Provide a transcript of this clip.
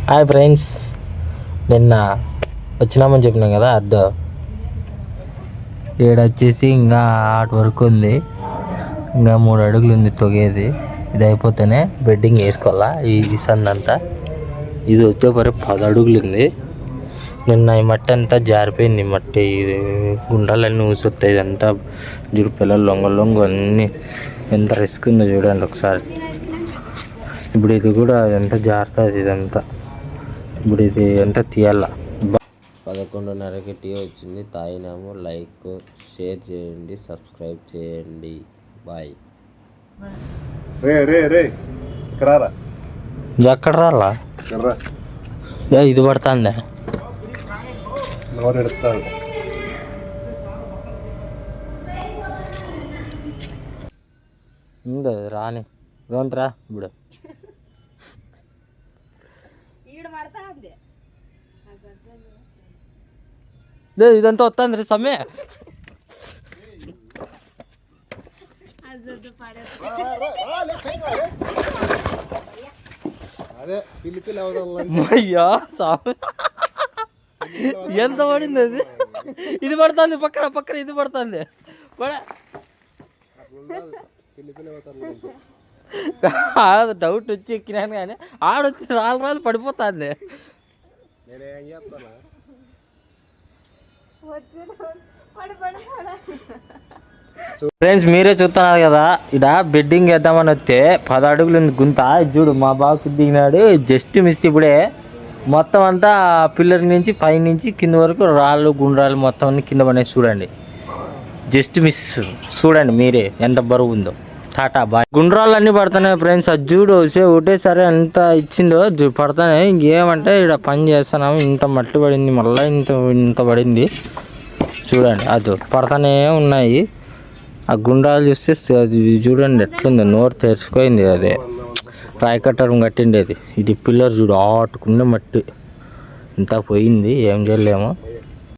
Hi friends, నిన్న వచ్చినామని చెప్పినాం కదా అద్దు ఏడొచ్చేసి ఇంకా ఆట వరకు ఉంది. ఇంకా 3 అడుగులు ఉంది తొగేది. ఇది అయిపోతేనే బెడ్డింగ్ వేసుకోవాలా. ఈ సందంతా ఇది వచ్చేపరి 10 అడుగులు ఉంది. నిన్న ఈ మట్టి అంతా జారిపోయింది. మట్టి గుండాలన్నీ ఊసొస్తాయి. ఇదంతా జుడు పిల్లలు లొంగ అన్నీ ఎంత రిస్క్ ఉందో చూడండి ఒకసారి. ఇప్పుడు ఇది కూడా ఎంత జారుతుంది ఇదంతా. ఇప్పుడు ఇది ఎంత తీయాల. 11:30కి టీ వచ్చింది, తాగినాము. లైక్ షేర్ చేయండి, సబ్స్క్రైబ్ చేయండి. బాయ్. ఎక్కడ రాలా ఇది పడుతుందా? రాని రోంతరా ఇప్పుడు ఇదంతా వస్తుంది రే సమ్మె. అయ్యా సామె ఎంత పడింది అది. ఇది పడుతుంది పక్కన ఇది పడుతుంది. డౌట్ వచ్చి ఎక్కినాను కానీ ఆడొచ్చి రాళ్ళు పడిపోతుంది. ఫ్రెండ్స్, మీరే చూస్తున్నారు కదా, ఇక్కడ బెడ్డింగ్ వేద్దామని వస్తే 10 అడుగులు ఉంది గుంత. చూడు మా బాబు దిగినాడు, జస్ట్ మిస్. ఇప్పుడే మొత్తం అంతా పిల్లర్ నుంచి పై నుంచి కింద వరకు రాళ్ళు గుండ్రాలు మొత్తం అన్ని కింద పడేసి చూడండి. Just miss. చూడండి మీరే ఎంత బరువు ఉందో. టాటా బాయ్. గుండ్రాలు అన్నీ పడుతున్నాయి ఫ్రెండ్స్. అది చూడు ఒకటేసారి ఎంత ఇచ్చిందో పడుతున్నాయి. ఇంకేమంటే ఇక్కడ పని చేస్తున్నాము. ఇంత మట్టి పడింది, మళ్ళీ ఇంత పడింది చూడండి. అది పడతానే ఉన్నాయి. ఆ గుండ్రాలు చూస్తే అది చూడండి ఎట్లుంది. నోరు తెరుచుకోయింది. అదే రాయి కట్టడం కట్టిండేది. ఇది పిల్లర్ చూడు ఆటుకున్న మట్టి ఇంత పోయింది. ఏం చేయలేము.